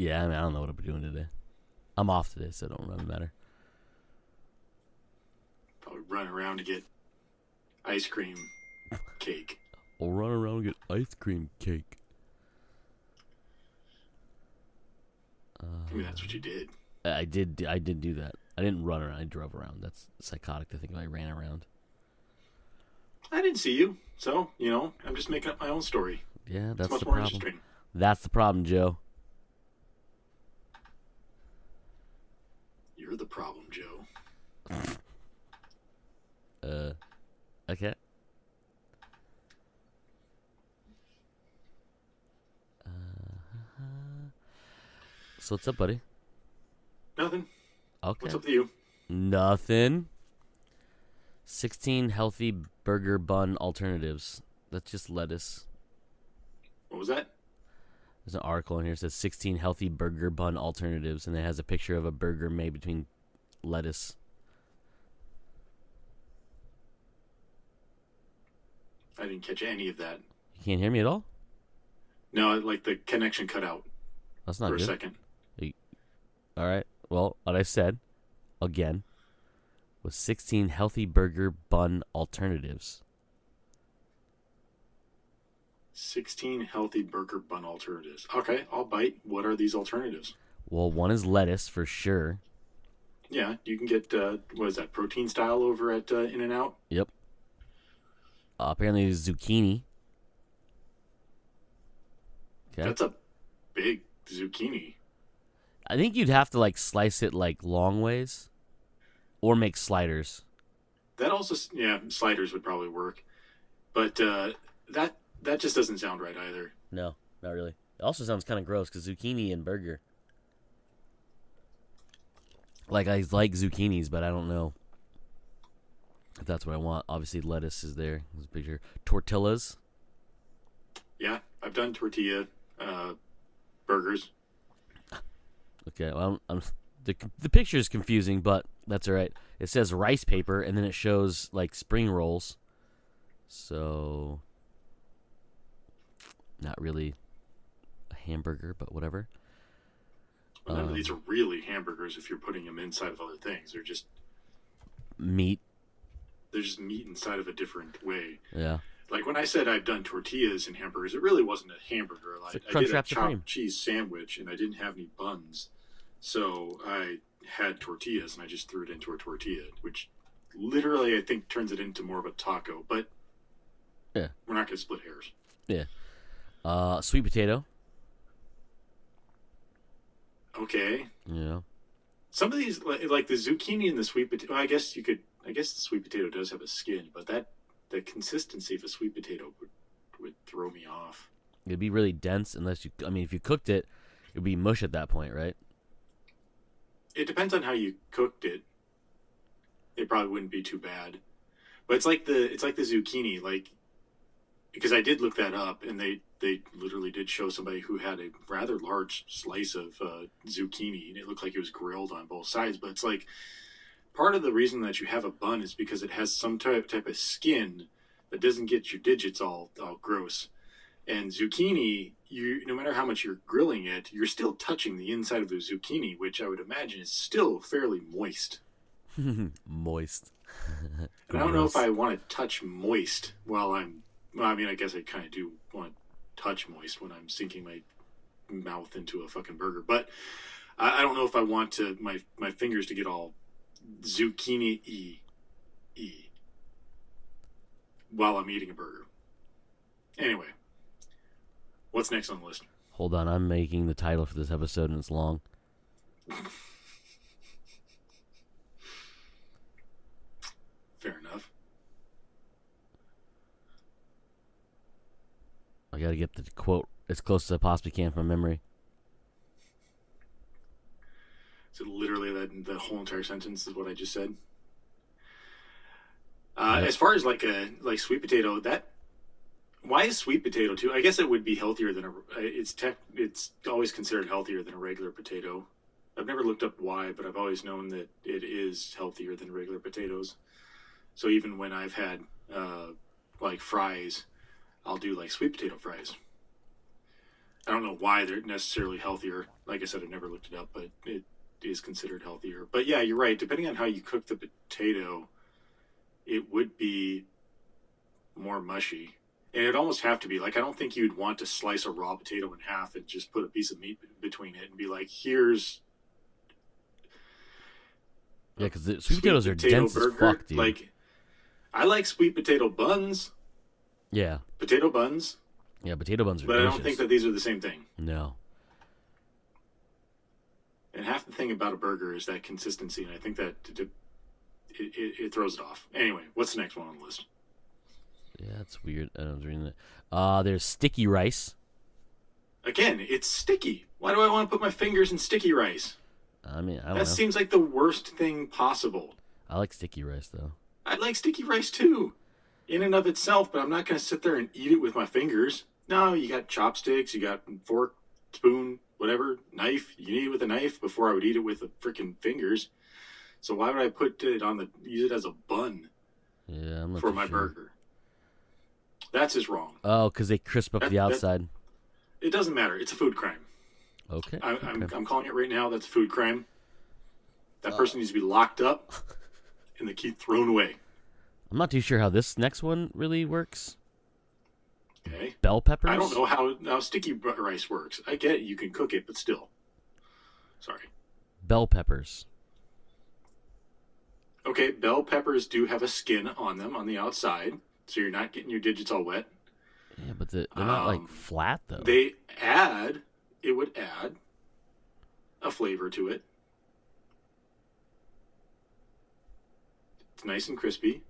Yeah, I mean, I don't know what I'll be doing today. I'm off today, so it don't really matter. Probably run around to get ice cream cake. I'll run around and get ice cream cake. I mean, that's what you did. I did do that. I didn't run around. I drove around. That's psychotic to think I ran around. I didn't see you, so, I'm just making up my own story. Yeah, that's it's much the more problem. Interesting. That's the problem, Joe. You're the problem, Joe. Okay. So what's up, buddy? Nothing. Okay. What's up with you? Nothing. 16 healthy burger bun alternatives. That's just lettuce. What was that? There's an article in here that says 16 healthy burger bun alternatives, and it has a picture of a burger made between lettuce. I didn't catch any of that. You can't hear me at all? No, like the connection cut out. That's not for good. a second. All right. Well, what I said, again, was 16 healthy burger bun alternatives. 16 healthy burger bun alternatives. Okay, I'll bite. What are these alternatives? Well, one is lettuce for sure. Yeah, you can get, what is that, protein style over at In-N-Out? Yep. Apparently zucchini. Okay. That's a big zucchini. I think you'd have to slice it long ways, or make sliders. That also, sliders would probably work, but that just doesn't sound right either. No, not really. It also sounds kind of gross because zucchini and burger. I like zucchinis, but I don't know if that's what I want. Obviously, lettuce is there. There's a picture. Tortillas. Yeah, I've done tortilla burgers. Okay, well, the picture is confusing, but that's all right. It says rice paper, and then it shows spring rolls. So, not really a hamburger, but whatever. Well, none of these are really hamburgers if you're putting them inside of other things. They're just meat. They're just meat inside of a different way. Yeah. Like when I said I've done tortillas and hamburgers, it really wasn't a hamburger. I did a chopped cheese sandwich, and I didn't have any buns. So I had tortillas, and I just threw it into a tortilla, which literally I think turns it into more of a taco. But yeah, we're not going to split hairs. Yeah. Sweet potato. Okay. Yeah. Some of these, like the zucchini and the sweet potato, I guess the sweet potato does have a skin, but the consistency of a sweet potato would throw me off. It'd be really dense if you cooked it, it would be mush at that point, right? It depends on how you cooked it. It probably wouldn't be too bad. But it's like the zucchini, because I did look that up, and they literally did show somebody who had a rather large slice of zucchini, and it looked like it was grilled on both sides. But it's part of the reason that you have a bun is because it has some type of skin that doesn't get your digits all gross. And zucchini, no matter how much you're grilling it, you're still touching the inside of the zucchini, which I would imagine is still fairly moist. Moist. And I don't know if I want to touch moist while I guess I kind of do want to touch moist when I'm sinking my mouth into a fucking burger. But I don't know if I want to my fingers to get all zucchini-y while I'm eating a burger. Anyway, what's next on the list? Hold on, I'm making the title for this episode, and it's long. Fair enough. I gotta get the quote as close as I possibly can from memory. So literally the whole entire sentence is what I just said. Yep. As far as like sweet potato, why is sweet potato too? I guess it would be healthier than it's always considered healthier than a regular potato. I've never looked up why, but I've always known that it is healthier than regular potatoes. So even when I've had fries, I'll do sweet potato fries. I don't know why they're necessarily healthier. Like I said, I've never looked it up, but it is considered healthier. But yeah, you're right. Depending on how you cook the potato, it would be more mushy. And it'd almost have to be like I don't think you'd want to slice a raw potato in half and just put a piece of meat between it and be like, here's Yeah, because the sweet sweet potatoes are potato dense as burger. fuck, dude. Like I like sweet potato buns, Yeah. potato buns, Yeah, potato buns are but I delicious. don't think that these are the same thing. No. And half the thing about a burger is that consistency, and I think that it throws it off. Anyway, what's the next one on the list? Yeah, that's weird. I was reading that. There's sticky rice. Again, it's sticky. Why do I want to put my fingers in sticky rice? I mean, I don't That know. seems like the worst thing possible. I like sticky rice, though. I like sticky rice too, in and of itself, but I'm not going to sit there and eat it with my fingers. No, you got chopsticks, you got fork, spoon, whatever, knife. You can eat it with a knife before I would eat it with the freaking fingers. So why would I put it use it as a bun Yeah, I'm not for too my sure. burger? That's just wrong. Oh, because they crisp up the outside. It doesn't matter. It's a food crime. Okay. I'm calling it right now. That's a food crime. That person needs to be locked up and the key thrown away. I'm not too sure how this next one really works. Okay. Bell peppers? I don't know how sticky rice works. I get it. You can cook it, but still. Sorry. Bell peppers. Okay, bell peppers do have a skin on them on the outside, so you're not getting your digits all wet. Yeah, but they're not like flat though. It would add a flavor to it. It's nice and crispy.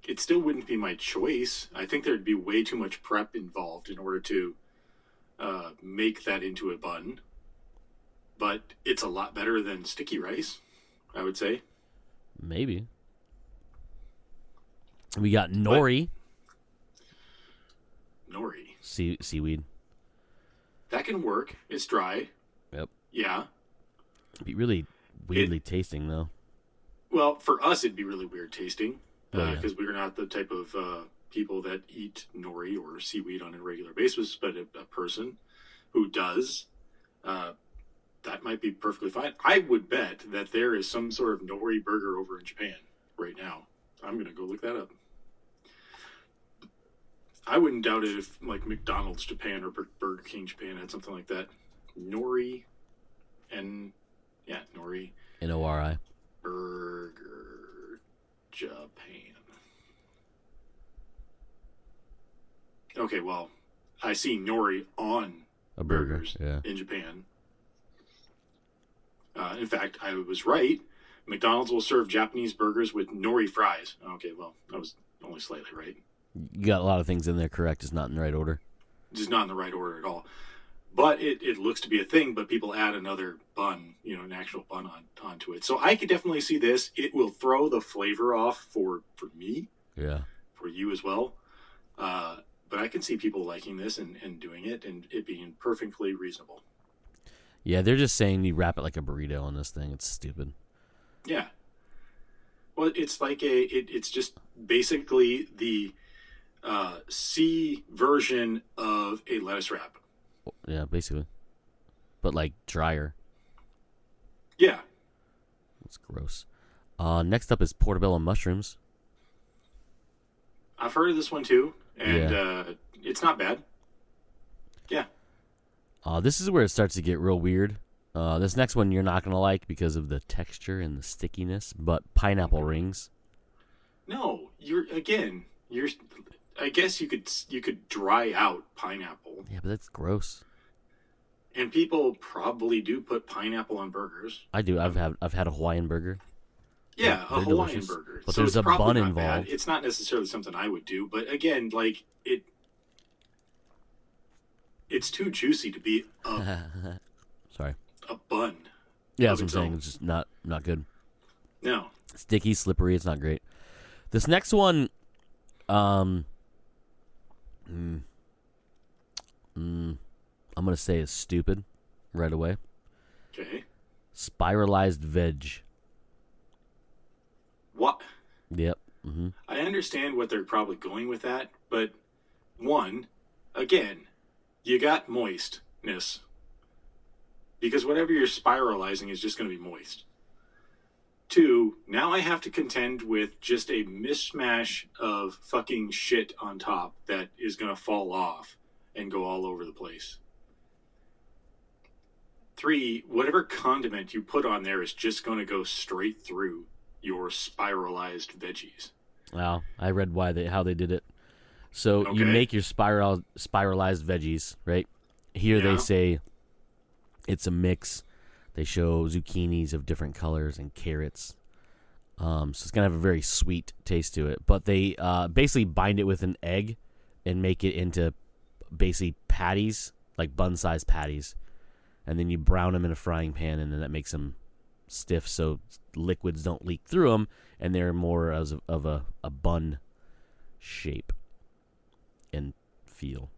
It still wouldn't be my choice. I think there'd be way too much prep involved in order to make that into a bun. But it's a lot better than sticky rice, I would say. Maybe. We got nori. Nori. Seaweed. That can work. It's dry. Yep. Yeah. Be really weirdly tasting though. Well, for us, it'd be really weird tasting Yeah. because we're not the type of people that eat nori or seaweed on a regular basis. But a person who does, that might be perfectly fine. I would bet that there is some sort of nori burger over in Japan right now. I'm going to go look that up. I wouldn't doubt it if like McDonald's Japan or Burger King Japan had something like that. Nori and nori Nori. burger Japan. Okay, well, I see nori on A burger. burgers Yeah. in Japan. In fact, I was right. McDonald's will serve Japanese burgers with nori fries. Okay, well, I was only slightly right. You got a lot of things in there correct, just not in the right order. Just not in the right order at all. But it looks to be a thing, but people add another bun, an actual bun onto it. So I could definitely see this. It will throw the flavor off for me, Yeah. for you as well. But I can see people liking this and doing it and it being perfectly reasonable. Yeah, they're just saying you wrap it like a burrito on this thing. It's stupid. Yeah. Well, it's like it's just basically the C version of a lettuce wrap. Yeah, basically. But like drier. Yeah. It's gross. Next up is portobello mushrooms. I've heard of this one too, and it's not bad. Yeah. This is where it starts to get real weird. This next one you're not going to like because of the texture and the stickiness, but pineapple rings. No, I guess you could dry out pineapple. Yeah, but that's gross. And people probably do put pineapple on burgers. I do. I've had a Hawaiian burger. Yeah, a They're Hawaiian delicious. burger. But So there's it's a probably bun not involved. bad. It's not necessarily something I would do, but again, like it's too juicy to be Sorry. a bun. Yeah, of that's what I'm its saying. own. It's just not good. No. Sticky, slippery. It's not great. This next one, I'm gonna say is stupid right away. Okay. Spiralized veg. What? Yep. Mm-hmm. I understand what they're probably going with that, but one, again, you got moistness because whatever you're spiralizing is just going to be moist. 2, now I have to contend with just a mishmash of fucking shit on top that is going to fall off and go all over the place. 3, whatever condiment you put on there is just going to go straight through your spiralized veggies. Wow, I read how they did it. So you make your spiralized veggies, right? Here they say it's a mix. They show zucchinis of different colors and carrots. So it's going to have a very sweet taste to it. But they basically bind it with an egg and make it into basically patties, like bun-sized patties. And then you brown them in a frying pan, and then that makes them stiff so liquids don't leak through them, and they're more of a bun shape and feel.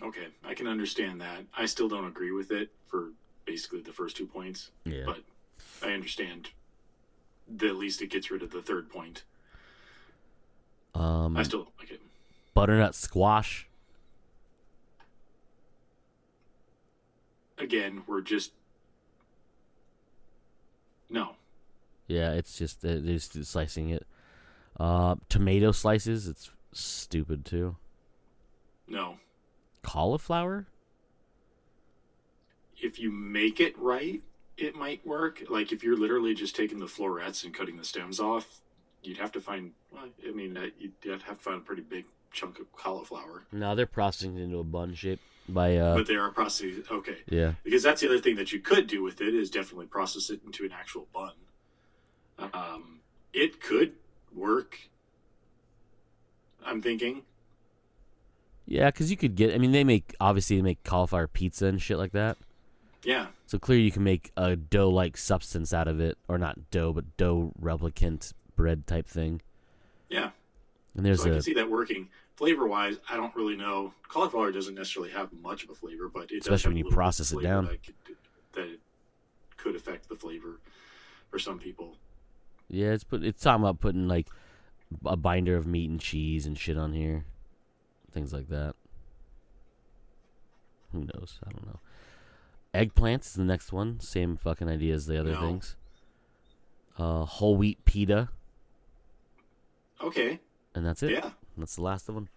Okay, I can understand that. I still don't agree with it for basically the first 2 points. Yeah. But I understand that at least it gets rid of the third point. I still like it. Butternut squash. Again, we're just... No. Yeah, it's just they're just slicing it. Tomato slices. It's stupid too. No. Cauliflower? If you make it right, it might work. Like, if you're literally just taking the florets and cutting the stems off, you'd have to find... Well, I mean, you'd have to find a pretty big chunk of cauliflower. No, they're processing it into a bun shape. But they are processing... Okay. Yeah. Because that's the other thing that you could do with it is definitely process it into an actual bun. It could work, I'm thinking. Yeah, because you could get... I mean, they make cauliflower pizza and shit like that. Yeah. So clearly you can make a dough-like substance out of it. Or not dough, but dough replicant bread type thing. Yeah. And there's I can see that working. Flavor-wise, I don't really know. Cauliflower doesn't necessarily have much of a flavor, but it especially when you process it down. That it could affect the flavor for some people. Yeah, it's talking about putting like a binder of meat and cheese and shit on here. Things like that. Who knows? I don't know. Eggplants is the next one. Same fucking idea as the other things. Whole wheat pita. Okay. And that's it. Yeah. That's the last of them.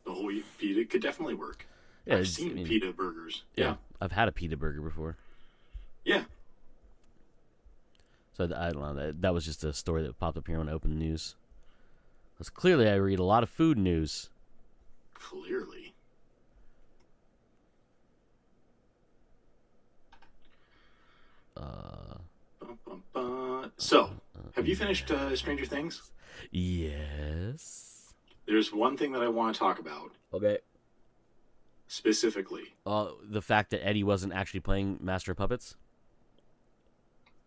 The whole wheat pita could definitely work. Yeah, I've seen pita burgers. Yeah. I've had a pita burger before. Yeah. So I don't know. That was just a story that popped up here when I opened the news. Because clearly I read a lot of food news. Clearly. So, have you finished Stranger Things? Yes. There's one thing that I want to talk about. Okay. Specifically. The fact that Eddie wasn't actually playing Master of Puppets?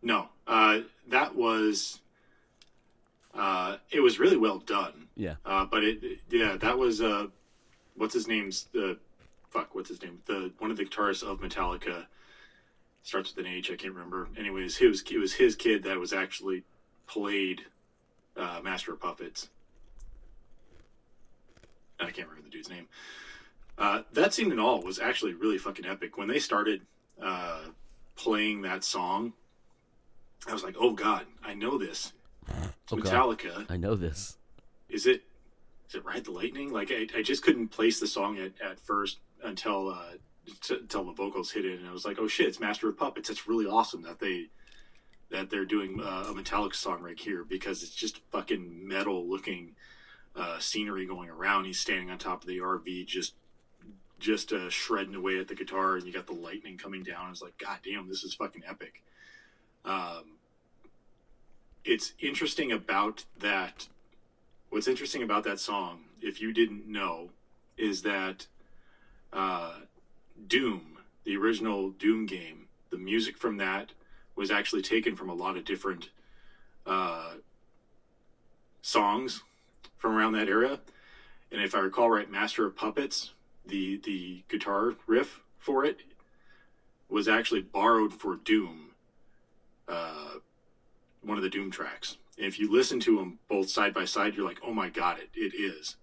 No. That was... it was really well done. Yeah. But that was... what's his name? What's his name? One of the guitarists of Metallica... Starts with an H, I can't remember. Anyways, it was his kid that was actually played Master of Puppets. I can't remember the dude's name. That scene and all was actually really fucking epic. When they started playing that song, I was like, oh god, I know this. It's Metallica. God. I know this. Is it Ride the Lightning? Like, I just couldn't place the song at first until the vocals hit it, and I was like, oh shit, it's Master of Puppets. It's really awesome that they're doing a Metallica song right here, because it's just fucking metal looking scenery going around. He's standing on top of the RV just shredding away at the guitar, and you got the lightning coming down. It's like, god damn, this is fucking epic. It's interesting about that. What's interesting about that song, if you didn't know, is that Doom, the original Doom game, the music from that was actually taken from a lot of different songs from around that era. And if I recall right, Master of Puppets, the guitar riff for it was actually borrowed for Doom, one of the Doom tracks. And if you listen to them both side by side, you're like, oh my god, it is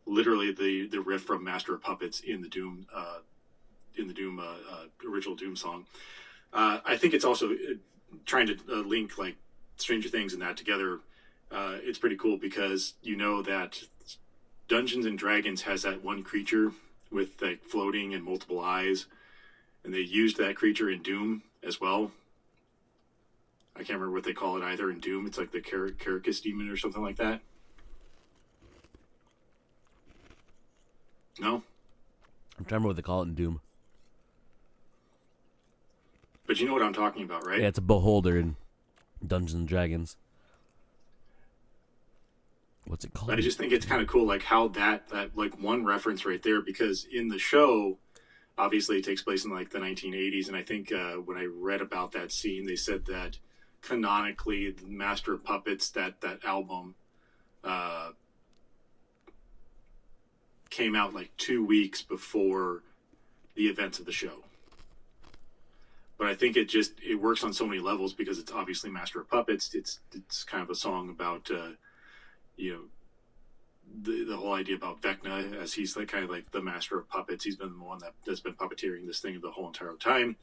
literally the riff from Master of Puppets in the Doom the Doom original Doom song. I think it's also trying to link like Stranger Things and that together. It's pretty cool because you know that Dungeons and Dragons has that one creature with like floating and multiple eyes, and they used that creature in Doom as well. I can't remember what they call it either in Doom. It's like the Caracas demon or something like that. No? I'm trying to remember what they call it in Doom. But you know what I'm talking about, right? Yeah, it's a beholder in Dungeons and Dragons. What's it called? I just think it's kind of cool, like how that like one reference right there, because in the show, obviously it takes place in like the 1980s, and I think when I read about that scene, they said that canonically, the Master of Puppets, that album, came out like 2 weeks before the events of the show. But I think it works on so many levels because it's obviously Master of Puppets. It's kind of a song about you know, the whole idea about Vecna, as he's like kind of like the master of puppets. He's been the one that's been puppeteering this thing the whole entire time.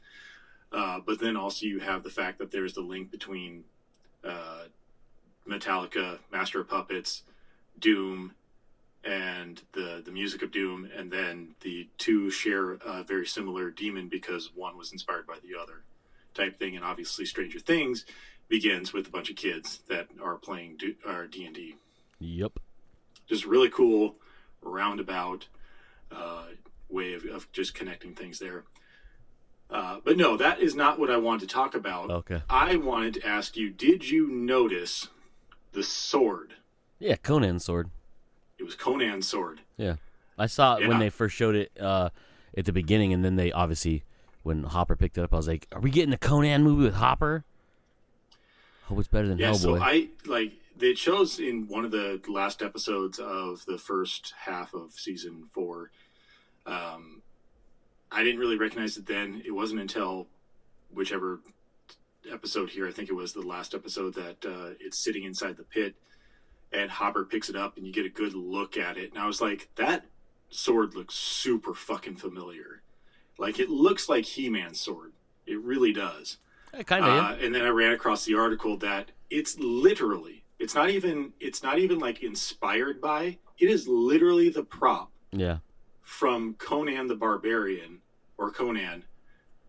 But then also you have the fact that there's the link between Metallica, Master of Puppets, Doom, and the music of Doom, and then the two share a very similar demon because one was inspired by the other type thing. And obviously Stranger Things begins with a bunch of kids that are playing D&D. Yep. Just really cool roundabout way of just connecting things there. But no, that is not what I wanted to talk about. Okay. I wanted to ask you, did you notice the sword? Yeah, Conan's sword. It was Conan's sword. Yeah. I saw it when they first showed it at the beginning, and then they obviously, when Hopper picked it up, I was like, are we getting a Conan movie with Hopper? Hope it's better than Hellboy. So it shows in one of the last episodes of the first half of season 4. I didn't really recognize it then. It wasn't until whichever episode here, I think it was the last episode, that it's sitting inside the pit and Hopper picks it up and you get a good look at it. And I was like, that sword looks super fucking familiar. Like, it looks like He-Man's sword. It really does. Kind of, yeah. And then I ran across the article that it's literally, it's not even like inspired by, it is literally the prop. Yeah. From Conan the Barbarian, or Conan,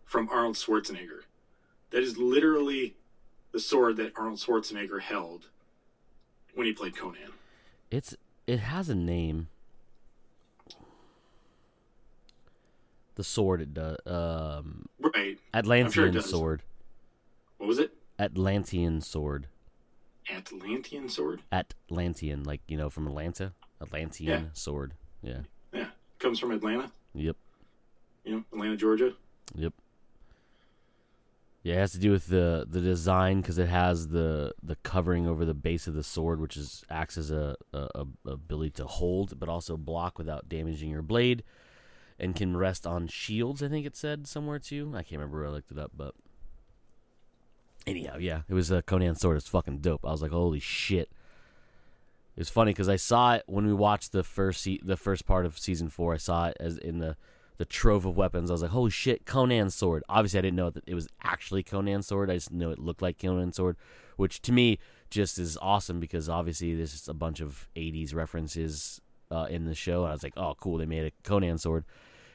from Arnold Schwarzenegger. That is literally the sword that Arnold Schwarzenegger held when he played Conan. It has a name. The sword it does. Right. Atlantean sword. What was it? Atlantean sword. Atlantean sword? Atlantean, like, from Atlanta. Atlantean sword. Yeah. Yeah. Comes from Atlanta. Yep. Atlanta, Georgia. Yep. Yeah, it has to do with the design, because it has the covering over the base of the sword, which acts as a ability to hold, but also block without damaging your blade, and can rest on shields, I think it said somewhere too. I can't remember where I looked it up, but anyhow, yeah, it was a Conan sword. It's fucking dope. I was like, holy shit. It was funny because I saw it when we watched the first part of season 4. I saw it as in the trove of weapons. I was like, holy shit, Conan's sword. Obviously, I didn't know that it was actually Conan's sword. I just know it looked like Conan's sword, which to me just is awesome because obviously there's just a bunch of 80s references in the show. And I was like, oh, cool, they made a Conan sword.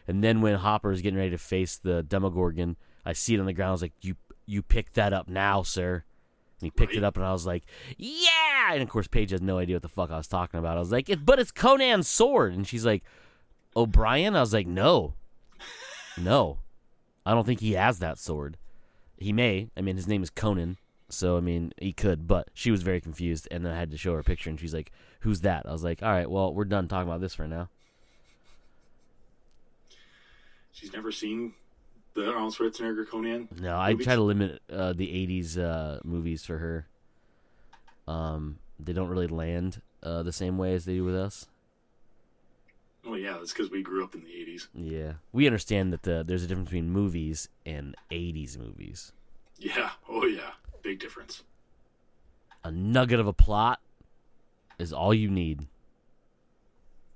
And then when Hopper is getting ready to face the Demogorgon, I see it on the ground. I was like, you picked that up now, sir. And he picked it up, and I was like, yeah! And, of course, Paige has no idea what the fuck I was talking about. I was like, but it's Conan's sword. And she's like, O'Brien? I was like, no. I don't think he has that sword. He may. I mean, his name is Conan. So, I mean, he could. But she was very confused, and then I had to show her a picture, and she's like, who's that? I was like, all right, well, we're done talking about this for now. She's never seen the Arnold Schwarzenegger Conan? No, I try to limit the 80s movies for her. They don't really land the same way as they do with us. Well, yeah, that's because we grew up in the 80s. Yeah. We understand that there's a difference between movies and 80s movies. Yeah. Oh, yeah. Big difference. A nugget of a plot is all you need.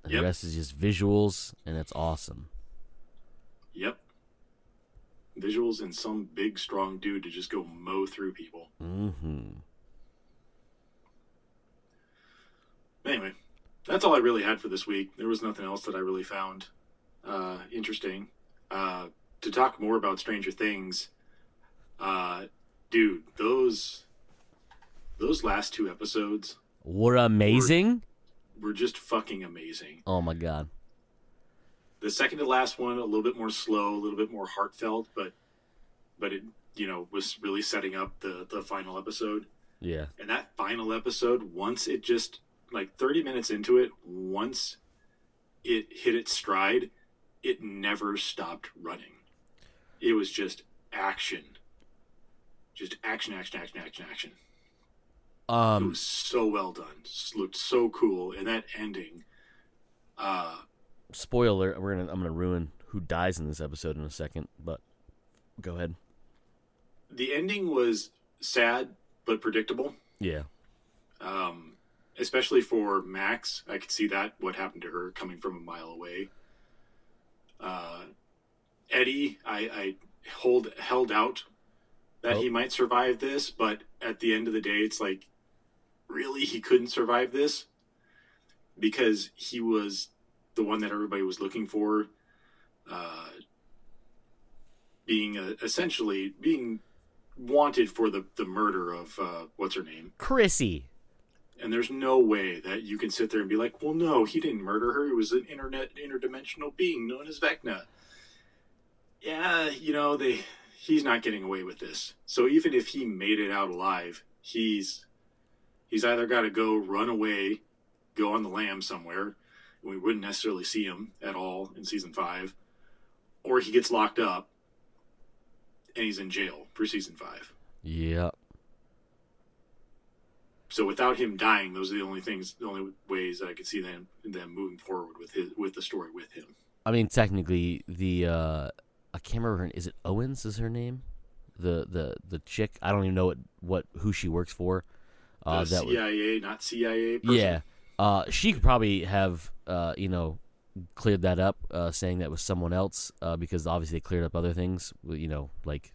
And the rest is just visuals, and it's awesome. Yep. visuals and some big strong dude to just go mow through people. Mm-hmm. Anyway, that's all I really had for this week. There was nothing else that I really found interesting. To talk more about Stranger Things, dude, those last two episodes were amazing. Were just fucking amazing. Oh my god. The second to last one, a little bit more slow, a little bit more heartfelt, but it, was really setting up the final episode. Yeah. And that final episode, once it just, like 30 minutes into it, once it hit its stride, it never stopped running. It was just action. Just action. It was so well done. Just looked so cool. And that ending, spoiler, I'm gonna ruin who dies in this episode in a second, but go ahead. The ending was sad but predictable. Yeah. Especially for Max, I could see that, what happened to her coming from a mile away. Eddie, I held out that he might survive this, but at the end of the day, it's like, really, he couldn't survive this? Because he was the one that everybody was looking for, essentially being wanted for the murder of, what's her name? Chrissy. And there's no way that you can sit there and be like, well, no, he didn't murder her. It was an interdimensional being known as Vecna. Yeah, he's not getting away with this. So even if he made it out alive, he's either got to go run away, go on the lam somewhere, and we wouldn't necessarily see him at all in season 5, or he gets locked up and he's in jail for season 5. Yeah. So without him dying, those are the only ways that I could see them moving forward with the story with him. I mean, technically, I can't remember is it Owens is her name? The chick. I don't even know who she works for. That CIA, not CIA person. Yeah. She could probably have cleared that up, saying that was someone else, because obviously they cleared up other things. Like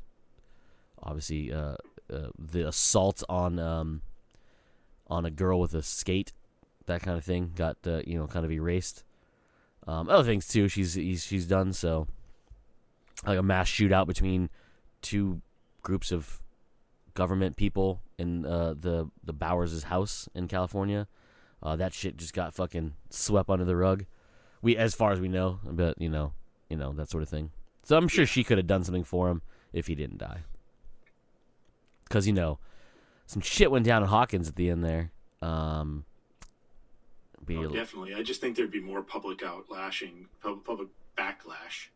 obviously the assault on a girl with a skate, that kind of thing got kind of erased. Other things too she's done, so like a mass shootout between two groups of government people in the Bowers' house in California. That shit just got fucking swept under the rug. As far as we know, but that sort of thing. So I'm sure she could have done something for him if he didn't die. Because some shit went down in Hawkins at the end there. Definitely. I just think there'd be more public backlash.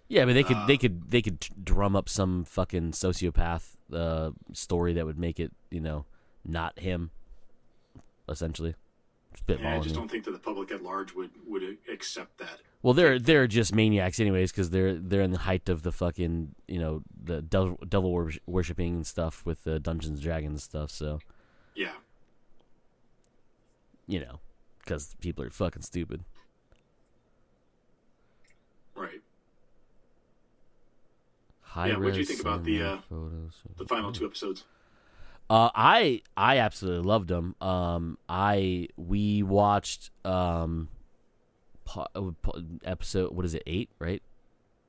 Yeah, but they could drum up some fucking sociopath story that would make it not him. Essentially, I just don't think that the public at large would accept that. Well, they're just maniacs anyways, because they're in the height of the fucking the devil worshipping and stuff with the Dungeons and Dragons stuff. So yeah, because people are fucking stupid. Right. Yeah, what do you think about the final 2 episodes? I absolutely loved them. We watched episode, what is it, 8, right?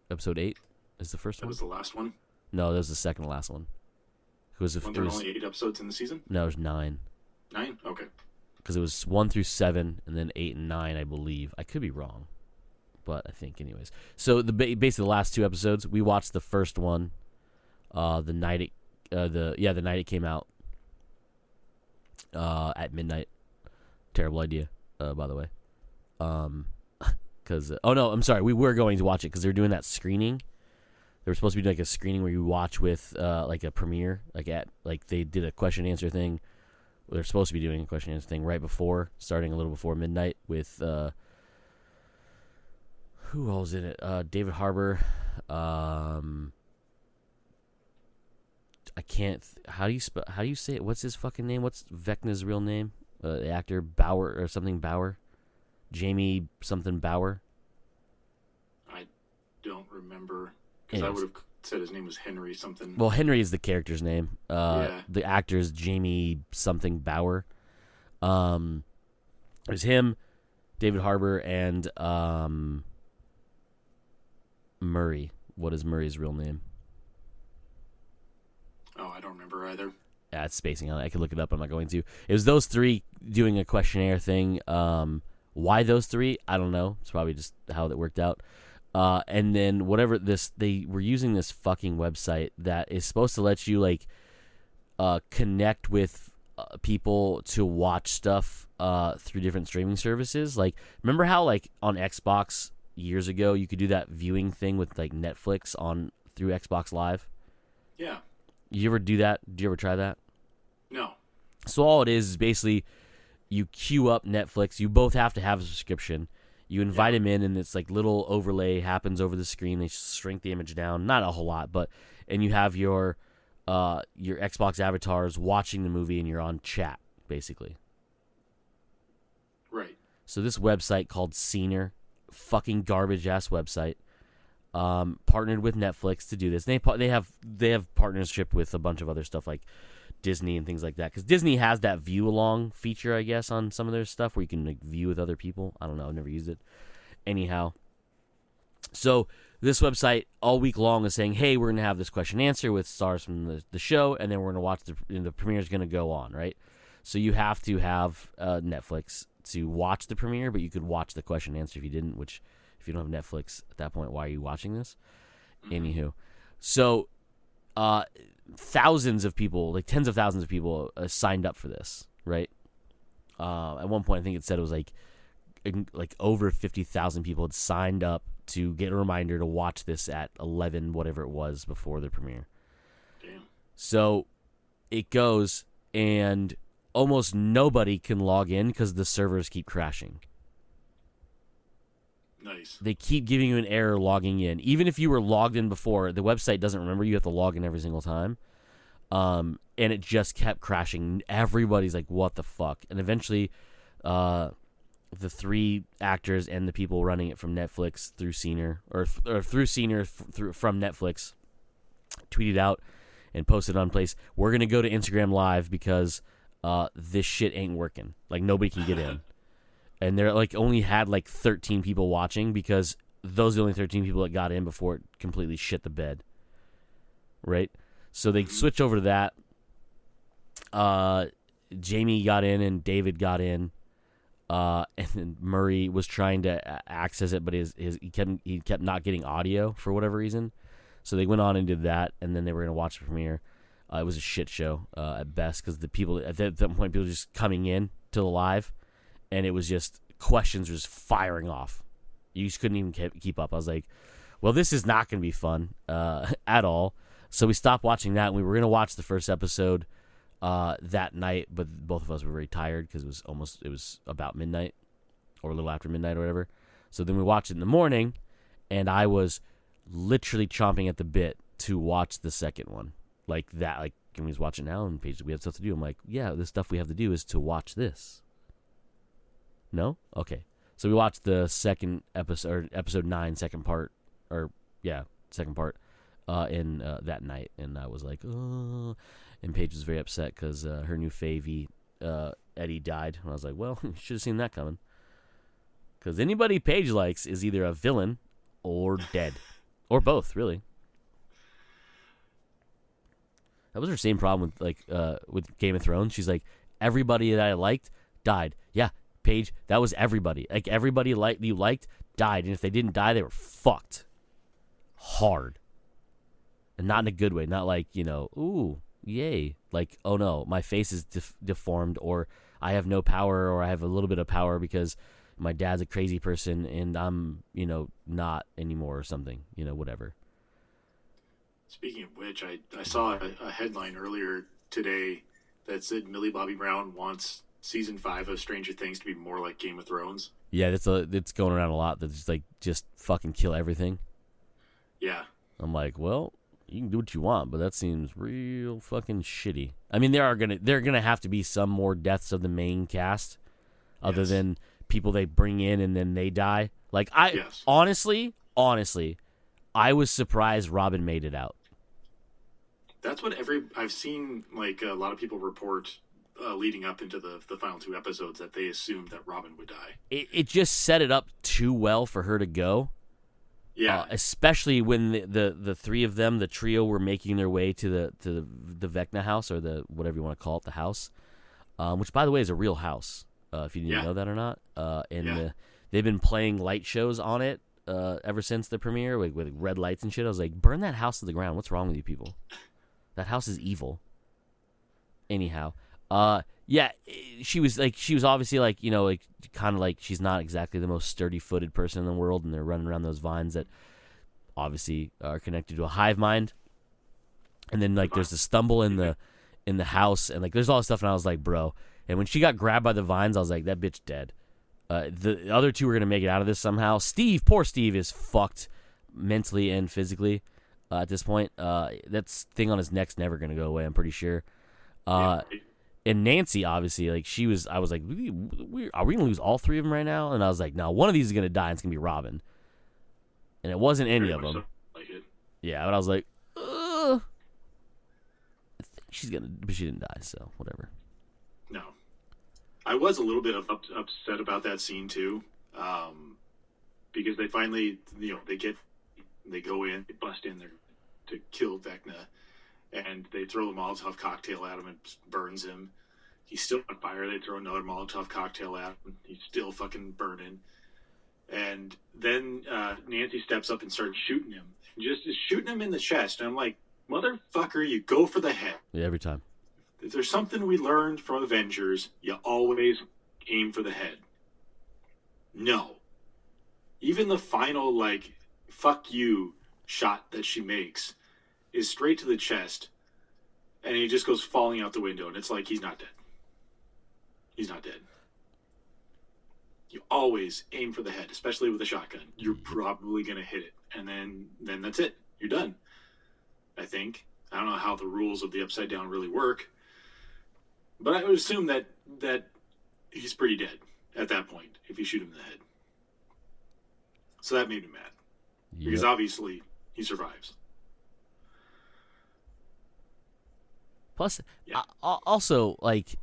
Episode 8 is the first one. That was the last one? No, that was the second to last one. There were only 8 episodes in the season? No, it was 9. 9? Okay. Because it was 1 through 7, and then 8 and 9, I believe. I could be wrong, but I think anyways. So basically the last 2 episodes, we watched the first one, the night it came out, at midnight. Terrible idea, by the way. Because I'm sorry, we were going to watch it because they were doing that screening. They were supposed to be like a screening where you watch with like a premiere, like they did a question and answer thing. They're supposed to be doing a question and answer thing right before, starting a little before midnight with who all was in it? David Harbour. I can't. How do you say it? What's his fucking name? What's Vecna's real name? The actor Bauer or something Bauer. Jamie something Bauer. I don't remember because I would have said his name was Henry something. Well, Henry is the character's name. Yeah. The actor is Jamie something Bauer. It was him, David Harbour, and Murray. What is Murray's real name? Oh, I don't remember either. Yeah, it's spacing on it. I could look it up. I'm not going to. It was those three doing a questionnaire thing. Why those three? I don't know. It's probably just how it worked out. And then whatever they were using this fucking website that is supposed to let you like connect with people to watch stuff through different streaming services. Like, remember how like on Xbox years ago you could do that viewing thing with like Netflix on through Xbox Live? Yeah. You ever do that? Do you ever try that? No. So all it is basically you queue up Netflix. You both have to have a subscription. You invite them in, and it's like little overlay happens over the screen. They shrink the image down, not a whole lot, and you have your Xbox avatars watching the movie, and you're on chat basically. Right. So this website called Scener, fucking garbage ass website, partnered with Netflix to do this. They have partnership with a bunch of other stuff like Disney and things like that, because Disney has that view along feature, I guess, on some of their stuff where you can like view with other people. I don't know, I've never used it. Anyhow, so this website all week long is saying, hey, we're gonna have this question answer with stars from the show, and then we're gonna watch the premiere is gonna go on, right? So you have to have Netflix to watch the premiere, but you could watch the question answer if you didn't, which if you don't have Netflix at that point, why are you watching this? Anywho, so thousands of people, like tens of thousands of people signed up for this, right? At one point, I think it said it was like over 50,000 people had signed up to get a reminder to watch this at 11, whatever it was, before the premiere. Damn. So it goes, and almost nobody can log in because the servers keep crashing. Nice. They keep giving you an error logging in. Even if you were logged in before, the website doesn't remember you have to log in every single time. And it just kept crashing. Everybody's like, what the fuck? And eventually, the three actors and the people running it from Netflix through Scener, from Netflix, tweeted out and posted on place, we're going to go to Instagram Live because this shit ain't working. Like, nobody can get in. And they're like only had like 13 people watching because those are the only 13 people that got in before it completely shit the bed. Right? So they switch over to that. Jamie got in and David got in. And then Murray was trying to access it, but he kept not getting audio for whatever reason. So they went on and did that, and then they were going to watch the premiere. It was a shit show at best because the people at that point, people were just coming in to the live. And it was just questions just firing off. You just couldn't even keep up. I was like, well, this is not going to be fun at all. So we stopped watching that, and we were going to watch the first episode that night, but both of us were very tired because it was about midnight or a little after midnight or whatever. So then we watched it in the morning, and I was literally chomping at the bit to watch the second one. Like that, like, can we just watch it now? And Paige, we have stuff to do. I'm like, yeah, the stuff we have to do is to watch this. No? Okay. So we watched the second episode, episode 9, second part, second part, in that night, and I was like, oh. And Paige was very upset because her new favy, Eddie, died. And I was like, well, you should have seen that coming. Because anybody Paige likes is either a villain or dead. Or both, really. That was her same problem with Game of Thrones. She's like, everybody that I liked died. Yeah, Paige, that was everybody. Like, everybody you liked died, and if they didn't die, they were fucked hard, and not in a good way. Not like, ooh, yay, like, oh no, my face is deformed, or I have no power, or I have a little bit of power because my dad's a crazy person, and I'm not anymore, or something, whatever. Speaking of which, I saw a headline earlier today that said Millie Bobby Brown wants Season 5 of Stranger Things to be more like Game of Thrones. Yeah, it's going around a lot. That's like, just fucking kill everything. Yeah. I'm like, well, you can do what you want, but that seems real fucking shitty. I mean, there are gonna have to be some more deaths of the main cast, other than people they bring in and then they die. Like, honestly, I was surprised Robin made it out. That's what I've seen, like, a lot of people report leading up into the final 2 episodes that they assumed that Robin would die. It just set it up too well for her to go. Yeah. Especially when the 3 of them, the trio, were making their way to the Vecna house, or the whatever you want to call it, the house, which, by the way, is a real house, if you didn't know that or not. They've been playing light shows on it ever since the premiere with red lights and shit. I was like, burn that house to the ground. What's wrong with you people? That house is evil. Anyhow, she was obviously, like, you know, like, kind of like, she's not exactly the most sturdy-footed person in the world, and they're running around those vines that obviously are connected to a hive mind. And then, like, there's the stumble in the house, and, like, there's all this stuff, and I was like, bro. And when she got grabbed by the vines, I was like, that bitch dead. The other 2 were gonna make it out of this somehow. Poor Steve is fucked mentally and physically at this point. That thing on his neck's never gonna go away, I'm pretty sure. And Nancy, obviously, like, I was like, are we gonna lose all 3 of them right now? And I was like, no, one of these is gonna die, and it's gonna be Robin. And it wasn't any of them. Yeah, but I was like, I think she's gonna, but she didn't die, so whatever. No. I was a little bit upset about that scene too, because they finally, you know, they go in, they bust in there to kill Vecna, and they throw a Molotov cocktail at him and burns him. He's still on fire. They throw another Molotov cocktail at him. He's still fucking burning. And then Nancy steps up and starts shooting him, just shooting him in the chest. And I'm like, motherfucker, you go for the head. Yeah, every time. If there's something we learned from Avengers, you always aim for the head. No. Even the final, like, fuck you shot that she makes is straight to the chest, and he just goes falling out the window, and it's like, he's not dead. He's not dead. You always aim for the head, especially with a shotgun. You're probably going to hit it, and then that's it. You're done, I think. I don't know how the rules of the Upside Down really work, but I would assume that he's pretty dead at that point if you shoot him in the head. So that made me mad. Yep. Because obviously he survives. Plus, also, like,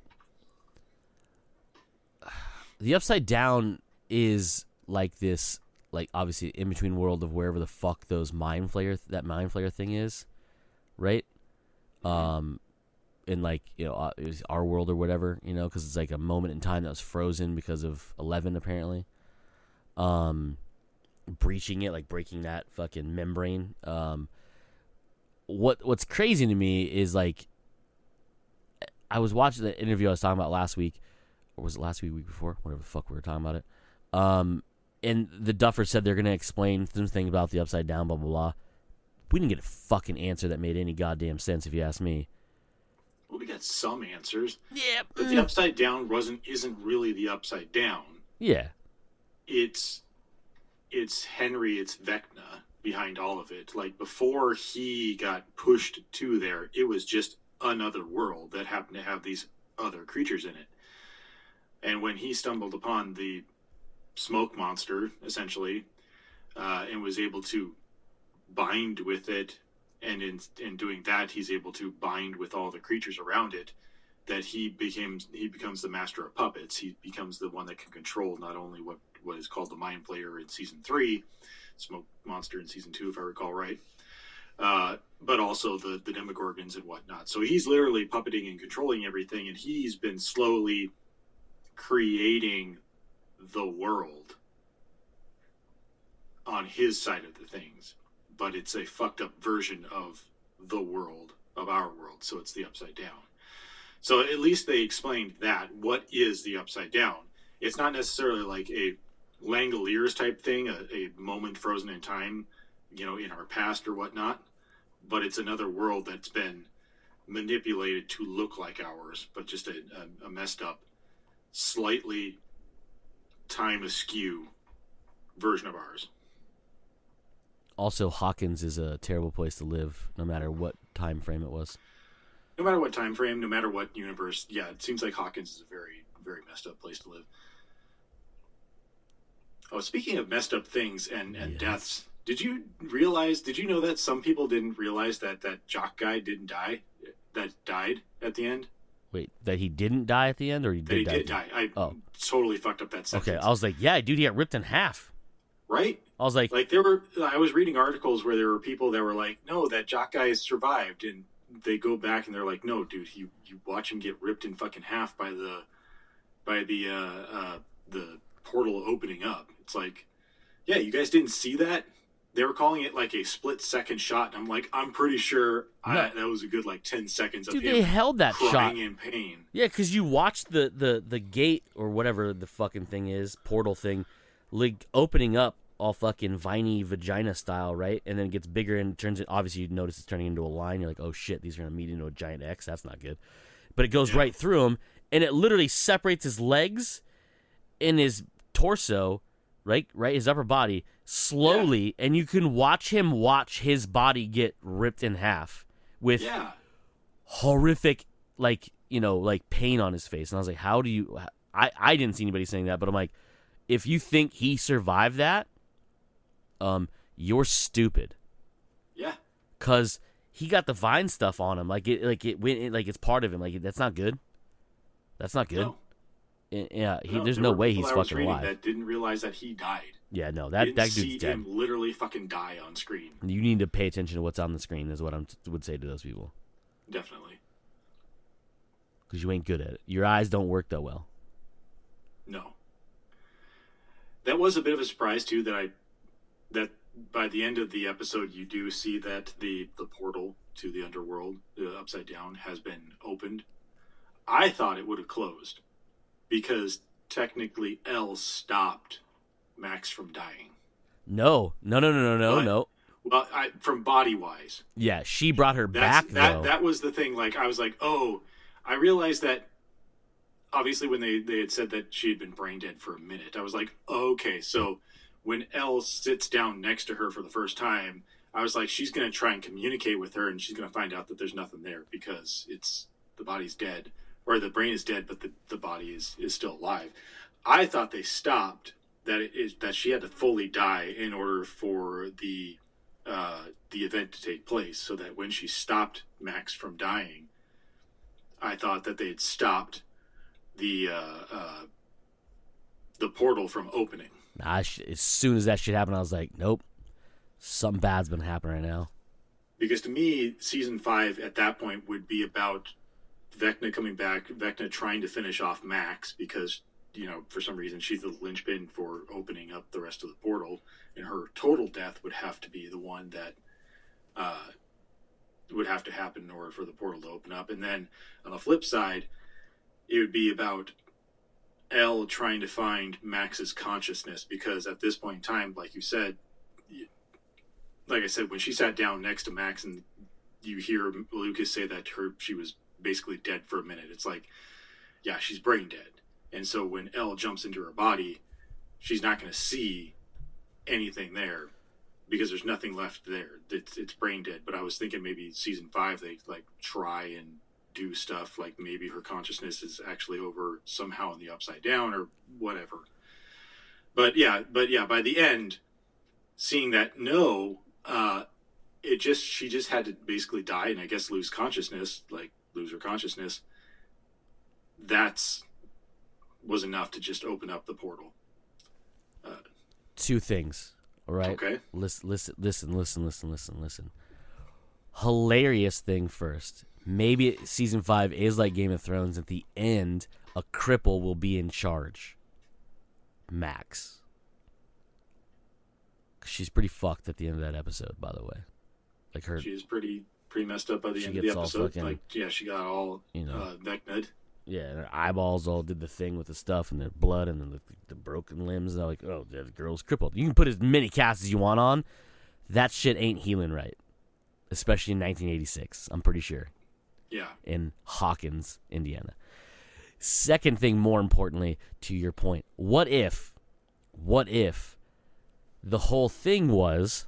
the Upside Down is like this, like, obviously in between world of wherever the fuck that mind flayer thing is, right? In, like, you know, it was our world or whatever, you know, because it's like a moment in time that was frozen because of 11 apparently. Breaching it, like breaking that fucking membrane. What's crazy to me is, like, I was watching the interview I was talking about last week, or was it last week before? Whatever the fuck we were talking about it. And the Duffer said they're going to explain something about the Upside Down, blah, blah, blah. We didn't get a fucking answer that made any goddamn sense, if you ask me. Well, we got some answers. Yeah. But the Upside Down isn't really the Upside Down. Yeah. It's Henry, it's Vecna behind all of it. Like, before he got pushed to there, it was just another world that happened to have these other creatures in it. And when he stumbled upon the smoke monster, essentially, and was able to bind with it, and in doing that, he's able to bind with all the creatures around it, that he becomes the master of puppets. He becomes the one that can control not only what is called the Mind Flayer in season 3, Smoke Monster in season 2, if I recall right, but also the Demogorgons and whatnot. So he's literally puppeting and controlling everything, and he's been slowly creating the world on his side of the things. But it's a fucked up version of the world, of our world, so it's the Upside Down. So at least they explained that. What is the Upside Down? It's not necessarily like a Langoliers type thing, a moment frozen in time, you know, in our past or whatnot, but it's another world that's been manipulated to look like ours, but just a messed up, slightly time askew version of ours. Also, Hawkins is a terrible place to live, no matter what time frame it was. No matter what time frame, no matter what universe, yeah, it seems like Hawkins is a very, very messed up place to live. Oh, speaking of messed up things and yes. deaths, Did you know that some people didn't realize that that jock guy didn't die? That died at the end? Wait, that he didn't die at the end, or he That he did did die? die. I Oh, totally fucked up that okay. sentence. I was like, yeah, dude, he got ripped in half. Right? I was like, I was reading articles where there were people that were like, no, that jock guy survived. And they go back and they're like, no, dude, you watch him get ripped in fucking half by the portal opening up. It's like, yeah, you guys didn't see that? They were calling it like a split-second shot, and I'm like, I'm pretty sure No. that was a good like 10 seconds of dude, him they held that crying shot. in pain. Yeah, because you watched the gate or whatever the fucking thing is, portal thing, like opening up all fucking viney vagina style, right? And then it gets bigger and turns it. Obviously, you notice it's turning into a line. You're like, oh shit, these are gonna meet into a giant X. That's not good. But it goes right through him, and it literally separates his legs and his torso, right, his upper body slowly, and you can watch his body get ripped in half with horrific, like, like pain on his face. And I was like, how do you? I didn't see anybody saying that, but I'm like, if you think he survived that, you're stupid. Yeah. Cause he got the vine stuff on him, like it went, like it's part of him. Like that's not good. That's not good. No. Yeah, there's no way he's fucking alive. That didn't realize that he died. Yeah, no, that dude's see dead. him literally fucking die on screen. You need to pay attention to what's on the screen, is what I would say to those people. Definitely. Because you ain't good at it. Your eyes don't work that well. No. That was a bit of a surprise too. That by the end of the episode, you do see that the portal to the underworld, the Upside Down, has been opened. I thought it would have closed because technically Elle stopped Max from dying. No. Well, from body wise. Yeah, she brought her back though. That was the thing. Like I was like, oh, I realized that. Obviously, when they had said that she had been brain dead for a minute, I was like, oh, okay. So when Elle sits down next to her for the first time, I was like, she's going to try and communicate with her, and she's going to find out that there's nothing there because the body's dead, or the brain is dead, but the body is still alive. I thought they stopped that she had to fully die in order for the event to take place, so that when she stopped Max from dying, I thought that they had stopped the portal from opening. As soon as that shit happened, I was like, nope, something bad's been happening right now. Because to me, season 5 at that point would be about Vecna coming back, Vecna trying to finish off Max because, for some reason she's the linchpin for opening up the rest of the portal, and her total death would have to be the one that would have to happen in order for the portal to open up. And then on the flip side, it would be about Elle trying to find Max's consciousness, because at this point in time, like you said, like I said, when she sat down next to Max and you hear Lucas say that she was basically dead for a minute, it's like, yeah, she's brain dead. And so when Elle jumps into her body, she's not going to see anything there because there's nothing left there. It's brain dead. But I was thinking maybe season 5 they like try and do stuff like maybe her consciousness is actually over somehow in the Upside Down or whatever. But yeah, by the end, seeing that she just had to basically die and I guess lose her consciousness. Was enough to just open up the portal. Two things, all right? Okay. Listen. Hilarious thing first. Maybe season 5 is like Game of Thrones. At the end, a cripple will be in charge. Max. She's pretty fucked at the end of that episode, by the way. Like her. She's pretty messed up by the end of the episode. She got all Vecna'd. Yeah, and her eyeballs all did the thing with the stuff, and their blood, and then the broken limbs. They're like, oh, the girl's crippled. You can put as many casts as you want on. That shit ain't healing right. Especially in 1986, I'm pretty sure. Yeah. In Hawkins, Indiana. Second thing, more importantly, to your point, what if the whole thing was,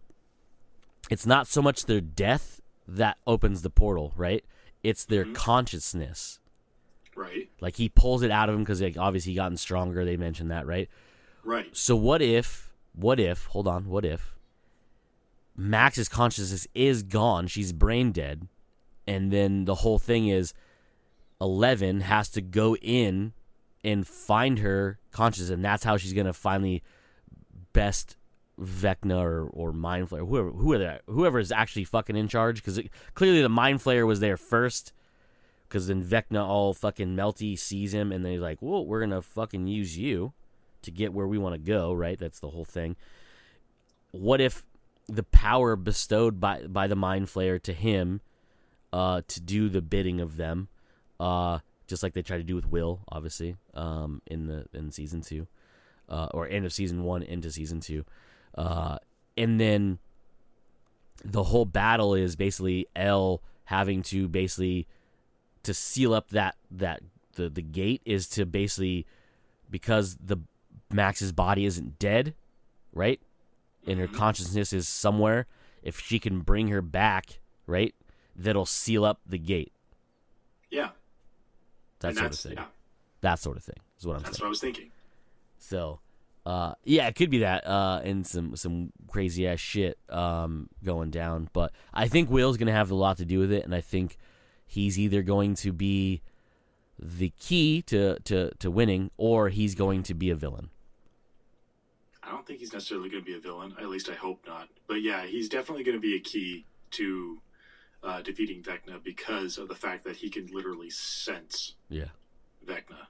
it's not so much their death that opens the portal, right? It's their consciousness. Right. Like he pulls it out of him because obviously he gotten stronger. They mentioned that, right? Right. So what if Max's consciousness is gone. She's brain dead. And then the whole thing is 11 has to go in and find her conscious, and that's how she's going to finally best Vecna or Mind Flayer, whoever is actually fucking in charge, because clearly the Mind Flayer was there first, because then Vecna all fucking melty sees him, and then he's like, well, we're going to fucking use you to get where we want to go, right? That's the whole thing. What if the power bestowed by the Mind Flayer to him to do the bidding of them, just like they tried to do with Will, obviously, in season 2, or end of season 1 into season 2, and then the whole battle is basically Elle having to basically to seal up the gate is to basically, because the Max's body isn't dead, right, and her consciousness is somewhere. If she can bring her back, right, that'll seal up the gate. Yeah. That sort of thing. Yeah. That sort of thing is what I'm saying. That's what I was thinking. So, yeah, it could be that, and some crazy ass shit going down. But I think Will's gonna have a lot to do with it, and I think he's either going to be the key to winning, or he's going to be a villain. I don't think he's necessarily going to be a villain. At least I hope not. But yeah, he's definitely going to be a key to defeating Vecna, because of the fact that he can literally sense Vecna.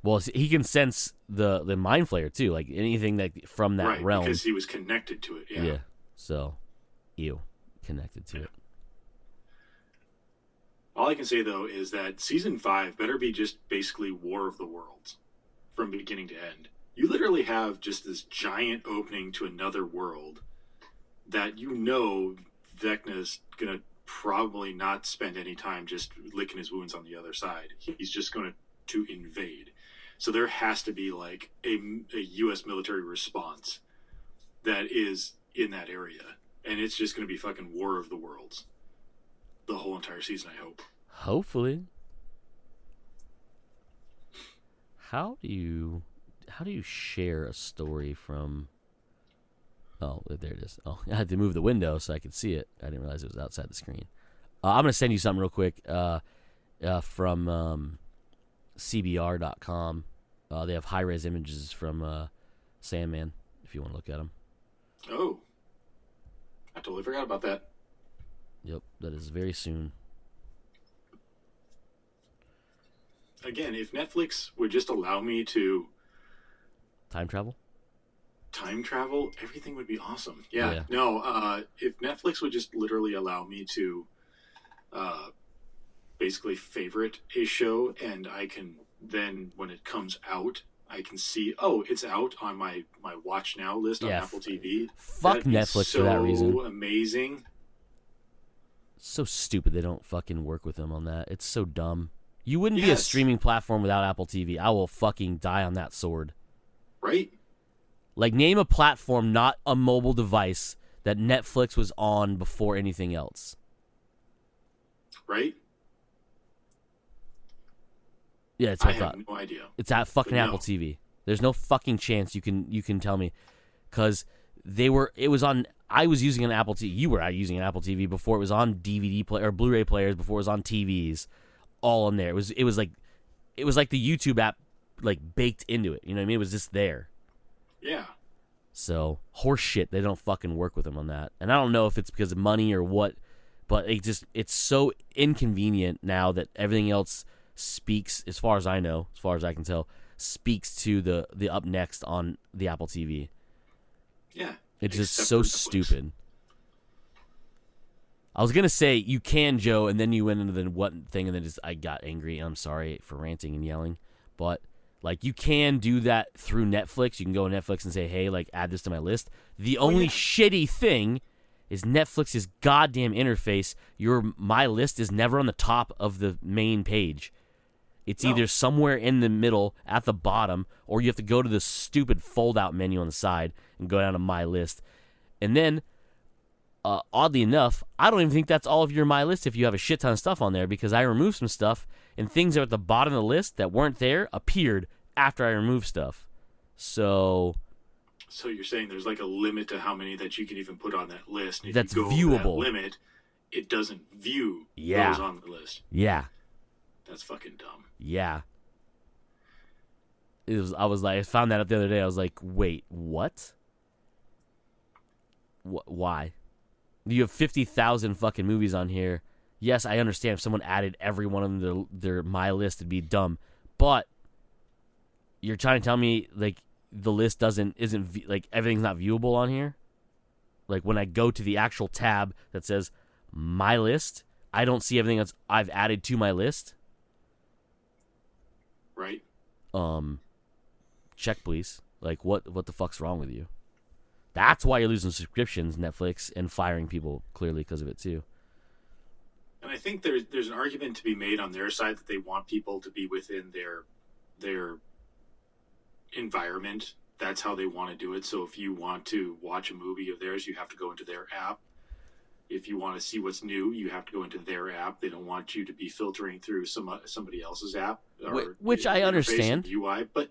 Well, he can sense the Mind Flayer too, like anything that from that realm, because he was connected to it. Yeah. So, connected to it. All I can say though is that season 5 better be just basically War of the Worlds from beginning to end. You literally have just this giant opening to another world that Vecna's gonna probably not spend any time just licking his wounds on the other side. He's just going to invade. So there has to be like a U.S. military response that is in that area. And it's just going to be fucking War of the Worlds. The whole entire season, I hope. Hopefully. How do you share a story from... Oh, there it is. Oh, I had to move the window so I could see it. I didn't realize it was outside the screen. I'm going to send you something real quick from CBR.com. They have high-res images from Sandman, if you want to look at them. Oh. I totally forgot about that. Yep, that is very soon. Again, if Netflix would just allow me to... Time travel, everything would be awesome. Yeah. No, if Netflix would just literally allow me to basically favorite a show, and I can then, when it comes out, I can see, it's out on my Watch Now list on Apple TV. Fuck Netflix for that reason. So amazing. So stupid they don't fucking work with them on that. It's so dumb. You wouldn't be a streaming platform without Apple TV. I will fucking die on that sword. Right? Like, name a platform, not a mobile device, that Netflix was on before anything else. Right? Yeah, it's what I have no idea. It's at fucking Apple TV. There's no fucking chance you can tell me, because I was using an Apple TV. You were using an Apple TV before it was on DVD player or Blu-ray players, before it was on TVs, all in there. It was like the YouTube app, like, baked into it. You know what I mean? It was just there. Yeah. So, horse shit, they don't fucking work with them on that. And I don't know if it's because of money or what, but it's so inconvenient now that everything else speaks, as far as I know, as far as I can tell, speaks to the up next on the Apple TV. Yeah. It's just so stupid. I was going to say, you can, Joe, and then you went into the what thing, and then I got angry. I'm sorry for ranting and yelling, but... Like, you can do that through Netflix. You can go on Netflix and say, hey, like, add this to my list. The only shitty thing is Netflix's goddamn interface. My list is never on the top of the main page. It's either somewhere in the middle at the bottom, or you have to go to the stupid fold-out menu on the side and go down to My List. And then, oddly enough, I don't even think that's all of your My List if you have a shit ton of stuff on there, because I removed some stuff, and things that are at the bottom of the list that weren't there appeared after I removed stuff. So So you're saying there's like a limit to how many that you can even put on that list. If That's you go over viewable. that limit, it doesn't view Yeah. those on the list. Yeah. That's fucking dumb. Yeah. I found that out the other day. I was like, wait, what? Why? You have 50,000 fucking movies on here. Yes, I understand if someone added every one of them to their my list, it'd be dumb. But you're trying to tell me like the list isn't like everything's not viewable on here? Like when I go to the actual tab that says my list, I don't see everything that's I've added to my list. Right. Check please. Like what the fuck's wrong with you? That's why you're losing subscriptions, Netflix, and firing people clearly because of it too. And I think there's an argument to be made on their side that they want people to be within their environment. That's how they want to do it. So if you want to watch a movie of theirs, you have to go into their app. If you want to see what's new, you have to go into their app. They don't want you to be filtering through somebody else's app, which I understand. UI, but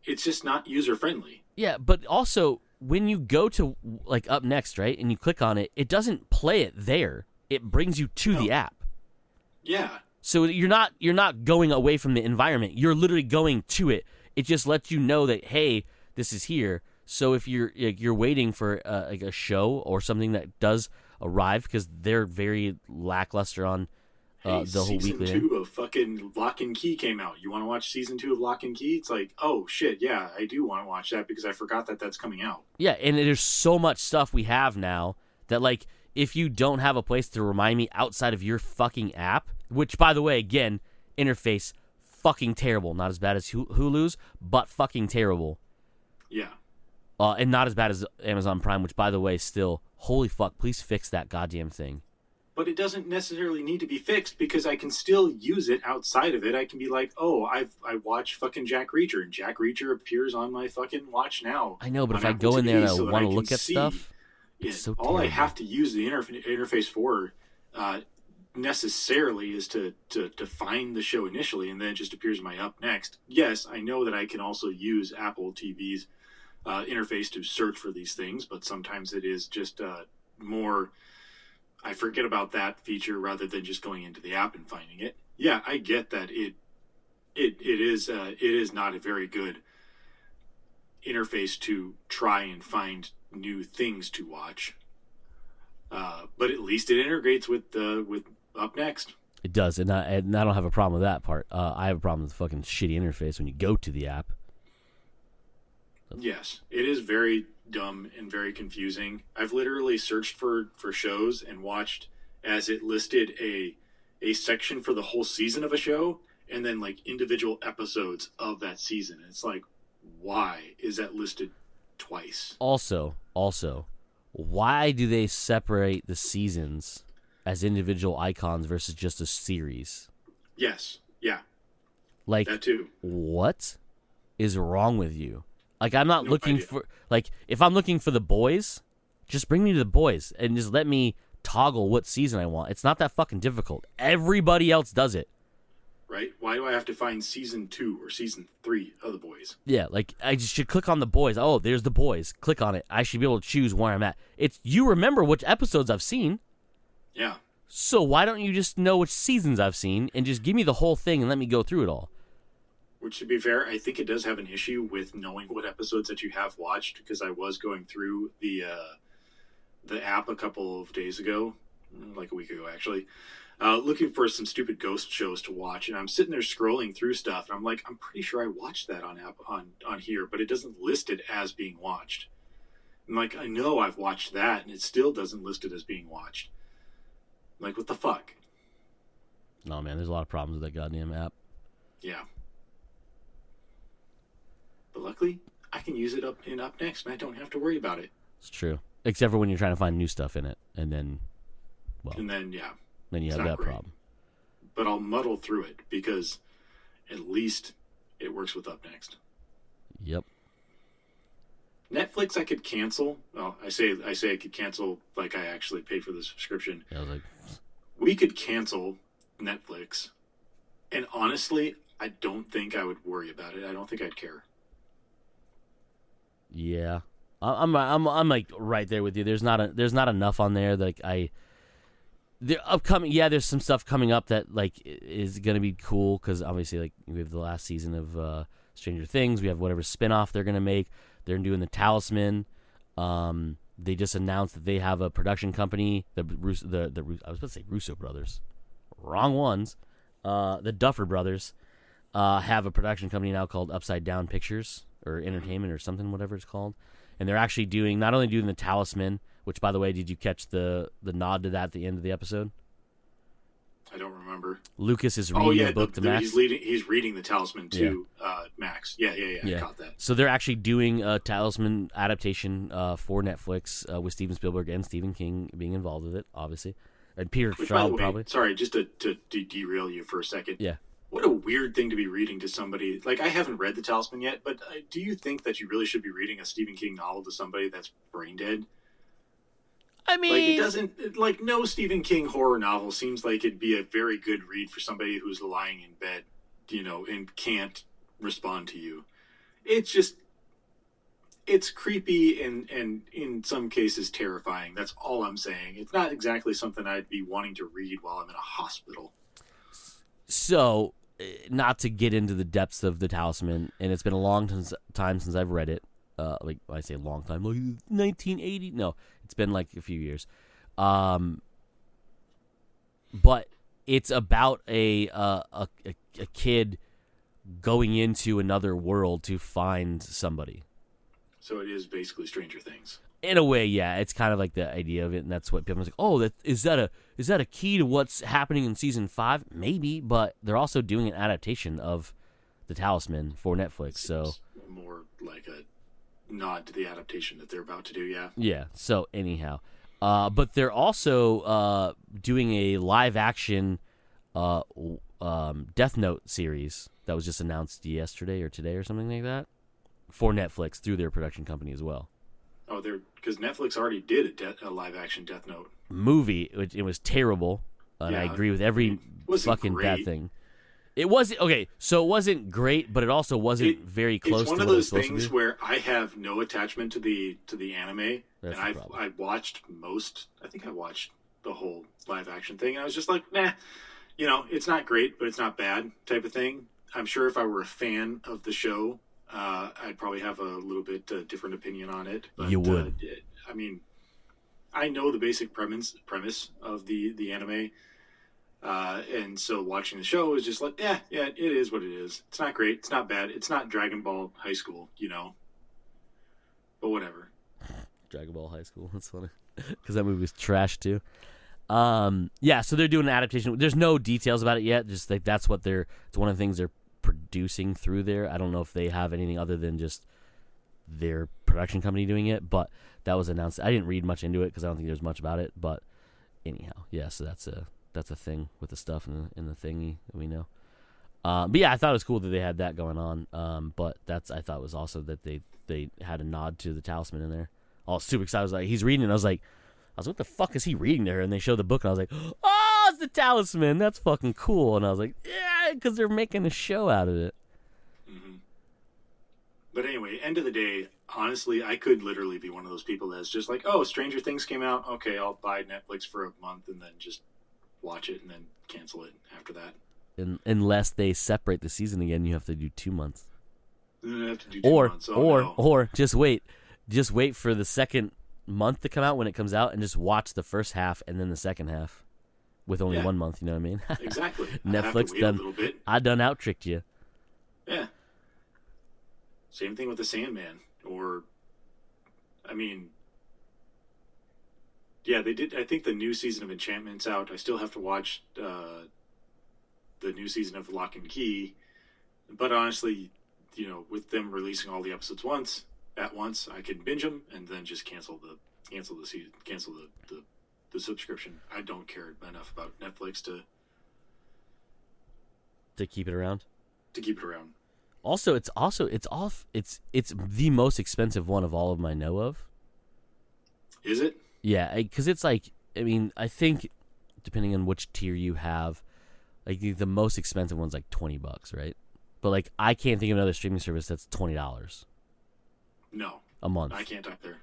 it's just not user friendly. Yeah, but also when you go to like Up Next, right, and you click on it, it doesn't play it there. It brings you to the app. Yeah. So you're not going away from the environment. You're literally going to it. It just lets you know that hey, this is here. So if you're waiting for like a show or something that does arrive, because they're very lackluster on the whole weekly. Season 2 of fucking Lock and Key came out. You want to watch season 2 of Lock and Key? It's like, oh shit, yeah, I do want to watch that because I forgot that that's coming out. Yeah, and there's so much stuff we have now that like if you don't have a place to remind me outside of your fucking app, which by the way, again, interface fucking terrible. Not as bad as Hulu's, but fucking terrible. Yeah. And not as bad as Amazon Prime, which by the way, still, holy fuck, please fix that goddamn thing. But it doesn't necessarily need to be fixed because I can still use it outside of it. I can be like, oh, I watch fucking Jack Reacher, and Jack Reacher appears on my fucking Watch Now. I know, but if I go in there and I want to look at stuff, it's so all I have to use the interface for necessarily is to find the show initially, and then it just appears in my Up Next. Yes, I know that I can also use Apple TV's interface to search for these things, but sometimes it is just more... I forget about that feature rather than just going into the app and finding it. Yeah, I get that it is not a very good interface to try and find new things to watch. But at least it integrates with Up Next. It does, and I don't have a problem with that part. I have a problem with the fucking shitty interface when you go to the app. Yes, it is very dumb and very confusing. I've literally searched for shows and watched as it listed a section for the whole season of a show and then like individual episodes of that season. It's like, why is that listed twice? Also, why do they separate the seasons as individual icons versus just a series? Yes, yeah. Like, that too. What is wrong with you? Like, I'm not looking idea. for... Like, if I'm looking for The Boys, just bring me to The Boys and just let me toggle what season I want. It's not that fucking difficult. Everybody else does it. Right? Why do I have to find season 2 or season 3 of The Boys? Yeah, like, I just should click on The Boys. Oh, there's The Boys. Click on it. I should be able to choose where I'm at. It's you remember which episodes I've seen. Yeah. So why don't you just know which seasons I've seen and just give me the whole thing and let me go through it all? Which, to be fair, I think it does have an issue with knowing what episodes that you have watched, because I was going through the app a couple of days ago, like a week ago actually, looking for some stupid ghost shows to watch, and I'm sitting there scrolling through stuff, and I'm like, I'm pretty sure I watched that on here, but it doesn't list it as being watched. I'm like, I know I've watched that, and it still doesn't list it as being watched. I'm like, what the fuck? No, man, there's a lot of problems with that goddamn app. Yeah. But luckily, I can use it up Next, and I don't have to worry about it. It's true. Except for when you're trying to find new stuff in it, and then, well... And then, yeah. Then you have that problem. But I'll muddle through it, because at least it works with Up Next. Yep. Netflix I could cancel. Well, I say I could cancel like I actually paid for the subscription. Yeah, I was like... We could cancel Netflix, and honestly, I don't think I would worry about it. I don't think I'd care. Yeah, I'm like right there with you. There's not enough on there. Like the upcoming. Yeah, there's some stuff coming up that like is gonna be cool because obviously like we have the last season of Stranger Things. We have whatever spinoff they're gonna make. They're doing the Talisman. They just announced that they have a production company. I was about to say Russo brothers, wrong ones. The Duffer Brothers have a production company now called Upside Down Pictures or Entertainment or something, whatever it's called. And they're actually not only doing the Talisman, which by the way, did you catch the nod to that at the end of the episode? I don't remember. Lucas is reading the book to Max. He's reading the Talisman to Max. Yeah. I caught that. So they're actually doing a Talisman adaptation for Netflix with Steven Spielberg and Stephen King being involved with it, obviously. And Peter Straub, probably. Sorry, just to derail you for a second. Yeah. What a weird thing to be reading to somebody. Like, I haven't read the Talisman yet, but do you think that you really should be reading a Stephen King novel to somebody that's brain dead? I mean, like it doesn't like no Stephen King horror novel seems like it'd be a very good read for somebody who's lying in bed, and can't respond to you. It's creepy and in some cases terrifying. That's all I'm saying. It's not exactly something I'd be wanting to read while I'm in a hospital. So, not to get into the depths of the Talisman, and it's been a long time since I've read it. Like I say, a long time, like 1980. No, it's been like a few years. But it's about a kid going into another world to find somebody. So it is basically Stranger Things. In a way, yeah. It's kind of like the idea of it, and that's what people are like. Oh, is that a key to what's happening in season 5? Maybe, but they're also doing an adaptation of the Talisman for Netflix. So more like a nod to the adaptation that they're about to do. Yeah. So anyhow, but they're also doing a live action Death Note series that was just announced yesterday or today or something like that for Netflix through their production company as well. Oh, because Netflix already did a live action Death Note movie. It was terrible, and I agree with every fucking bad thing. It wasn't okay. So it wasn't great, but it also wasn't very close. It's one to of what those it was things where I have no attachment to the anime, That's and I watched most. I think I watched the whole live action thing, and I was just like, nah, it's not great, but it's not bad type of thing. I'm sure if I were a fan of the show, I'd probably have a little bit different opinion on it. But, you would. I mean, I know the basic premise of the anime. And so watching the show is just like, yeah, it is what it is. It's not great. It's not bad. It's not Dragon Ball High School, but whatever. Dragon Ball High School. That's funny because that movie was trash too. Yeah, so they're doing an adaptation. There's no details about it yet. Just like it's one of the things they're producing through there. I don't know if they have anything other than just their production company doing it, but that was announced. I didn't read much into it because I don't think there's much about it. But anyhow, yeah. So that's a thing with the stuff in the thingy that we know. But yeah, I thought it was cool that they had that going on. But I thought it was also that they had a nod to the Talisman in there. I was super excited. I was like, he's reading, and I was like, what the fuck is he reading there? And they showed the book, and I was like, oh, it's the Talisman. That's fucking cool. And I was like, yeah, because they're making a show out of it. Mm-hmm. But anyway, end of the day, honestly, I could literally be one of those people that's just like, oh, Stranger Things came out. Okay, I'll buy Netflix for a month and then just watch it and then cancel it after that. Unless they separate the season again, you have to do 2 months. I have to do 2 months. Or just wait. Just wait for the second month to come out when it comes out and just watch the first half and then the second half with only 1 month, you know what I mean? Exactly. Netflix done out-tricked you. Yeah. Same thing with the Sandman. Yeah, they did. I think the new season of Enchantment's out. I still have to watch the new season of Lock and Key. But honestly, with them releasing all the episodes at once, I can binge them and then just cancel the season, cancel the subscription. I don't care enough about Netflix to keep it around. Also, it's the most expensive one of all of them I know of. Is it? Yeah, because it's like, I think depending on which tier you have, like the most expensive one's like $20, right? But like I can't think of another streaming service that's $20. No. a month. I can't either.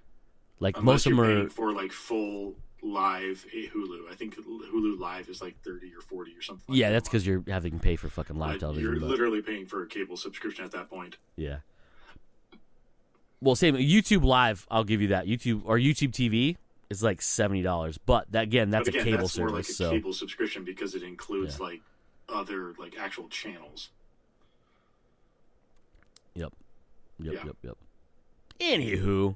Like Unless most of them you're are paying for like full live Hulu. I think Hulu Live is like 30 or 40 or something. yeah, like that's because you're having to pay for fucking live television. You're literally paying for a cable subscription at that point. Yeah. Well, same YouTube Live. I'll give you that. YouTube TV is like $70, but that's a cable that's service. More like a so cable subscription because it includes like other like actual channels. Yep. Anywho,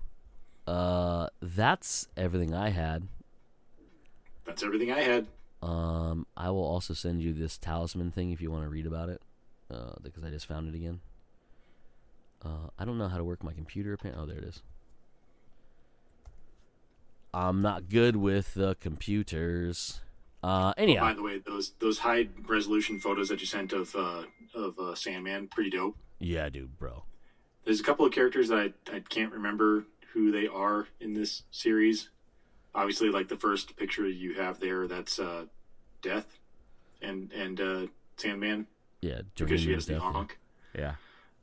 that's everything I had. That's everything I had. I will also send you this talisman thing if you want to read about it, because I just found it again. I don't know how to work my computer. Apparently, oh, there it is. I'm not good with the computers. Anyhow, by the way, those high resolution photos that you sent of Sandman, pretty dope. Yeah, dude, bro. There's a couple of characters that I can't remember who they are in this series. Obviously, like the first picture you have there, that's Death and Sandman. Yeah, because she has the honk. Yeah.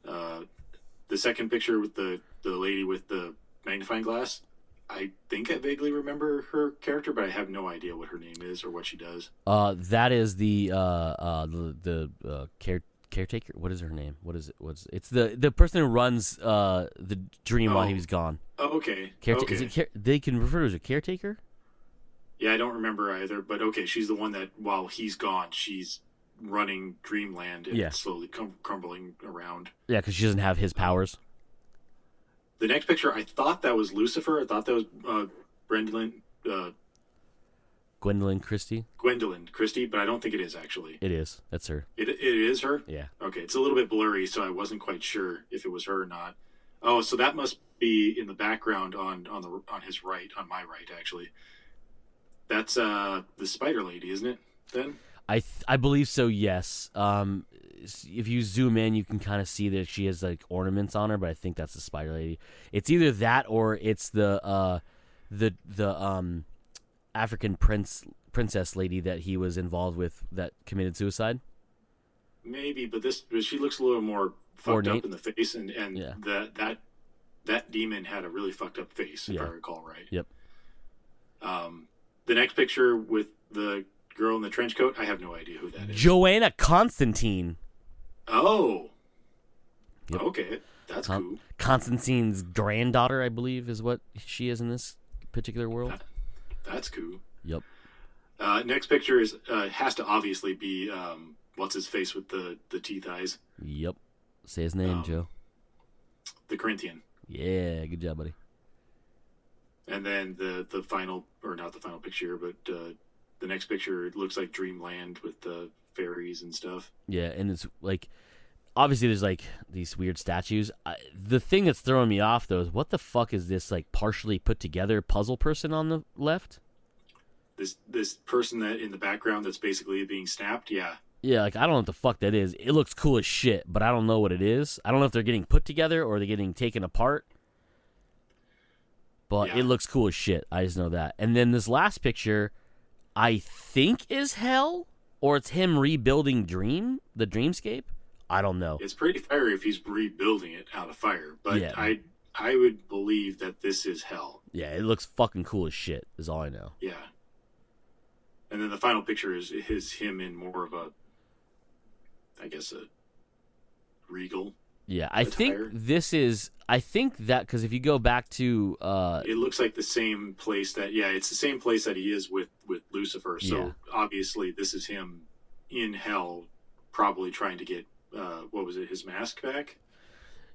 The second picture with the lady with the magnifying glass, I think I vaguely remember her character, but I have no idea what her name is or what she does. That is the caretaker. What is her name? What is it? It's the person who runs the dream while he was gone. Oh, okay. Okay. Is it they can refer to as a caretaker? Yeah, I don't remember either, but okay, she's the one that while he's gone, she's running Dreamland and slowly crumbling around. Yeah, because she doesn't have his powers. The next picture, I thought that was Lucifer. I thought that was Gwendolyn Christie. Gwendolyn Christie, but I don't think it is actually. It is. That's her. It is her? Yeah. Okay, it's a little bit blurry, so I wasn't quite sure if it was her or not. Oh, so that must be in the background on his right, on my right actually. That's the Spider Lady, isn't it? Then I believe so. Yes. If you zoom in, you can kind of see that she has like ornaments on her, but I think that's the Spider Lady. It's either that or it's the African princess lady that he was involved with that committed suicide. Maybe, but she looks a little more fucked up in the face, and yeah. that demon had a really fucked up face, if I recall right. Yep. The next picture with the girl in the trench coat, I have no idea who that is. Joanna Constantine. Oh. Yep. Okay, that's cool. Constantine's granddaughter, I believe, is what she is in this particular world. That's cool. Yep. Next picture is has to obviously be what's his face with the teeth eyes. Yep. Say his name, Joe. The Corinthian. Yeah, good job, buddy. And then the final, or not the final picture, but the next picture, it looks like Dreamland with the fairies and stuff. Yeah, and it's like, obviously there's like these weird statues. The thing that's throwing me off though is what the fuck is this like partially put together puzzle person on the left? This person that in the background that's basically being snapped, yeah. Yeah, like I don't know what the fuck that is. It looks cool as shit, but I don't know what it is. I don't know if they're getting put together or they're getting taken apart. But it looks cool as shit. I just know that. And then this last picture, I think is hell, or it's him rebuilding the dreamscape. I don't know. It's pretty fiery if he's rebuilding it out of fire, but I would believe that this is hell. Yeah, it looks fucking cool as shit, is all I know. Yeah. And then the final picture is him in more of a, I guess, a regal. Yeah, I think that because if you go back to... it looks like the same place it's the same place that he is with Lucifer. So obviously this is him in hell, probably trying to get, what was it, his mask back?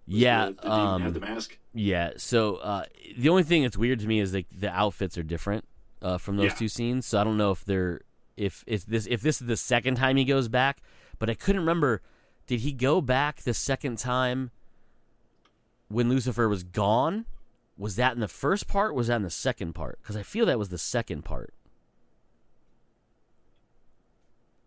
The demon had the mask? Yeah, so the only thing that's weird to me is like the outfits are different from those two scenes. So I don't know if this is the second time he goes back, but I couldn't remember... Did he go back the second time when Lucifer was gone? Was that in the first part or was that in the second part? Because I feel that was the second part.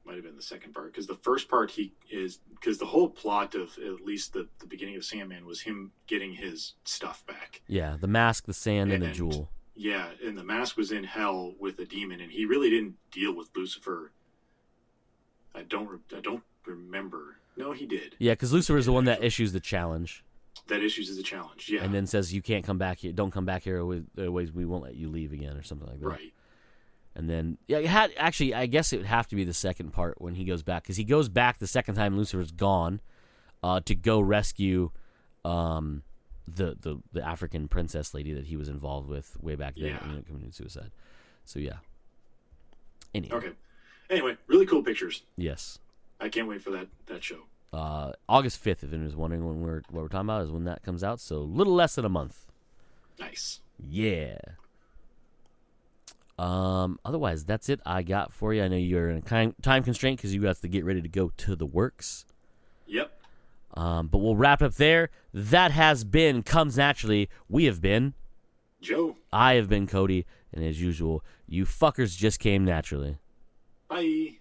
Might have been the second part. Because the first part because the whole plot of at least the beginning of Sandman was him getting his stuff back. Yeah, the mask, the sand, and the jewel. Yeah, and the mask was in hell with a demon, and he really didn't deal with Lucifer. I don't remember. No, he did. Yeah, because Lucifer is the one that issues the challenge. That issues as a challenge. Yeah. And then says you can't come back here. Don't come back here. Otherwise, we won't let you leave again, or something like that. Right. And then, yeah, it had actually. I guess it would have to be the second part when he goes back, because he goes back the second time Lucifer's gone, to go rescue, the African princess lady that he was involved with way back then, and ended up committing suicide. So yeah. Anyway. Okay. Anyway, really cool pictures. Yes. I can't wait for that show. August 5th, if anyone's wondering what we're talking about, is when that comes out. So a little less than a month. Nice. Yeah. Otherwise, that's it I got for you. I know you're in a time constraint because you got to get ready to go to the works. Yep. But we'll wrap up there. That has been Comes Naturally. We have been Joe. I have been Cody. And as usual, you fuckers just came naturally. Bye.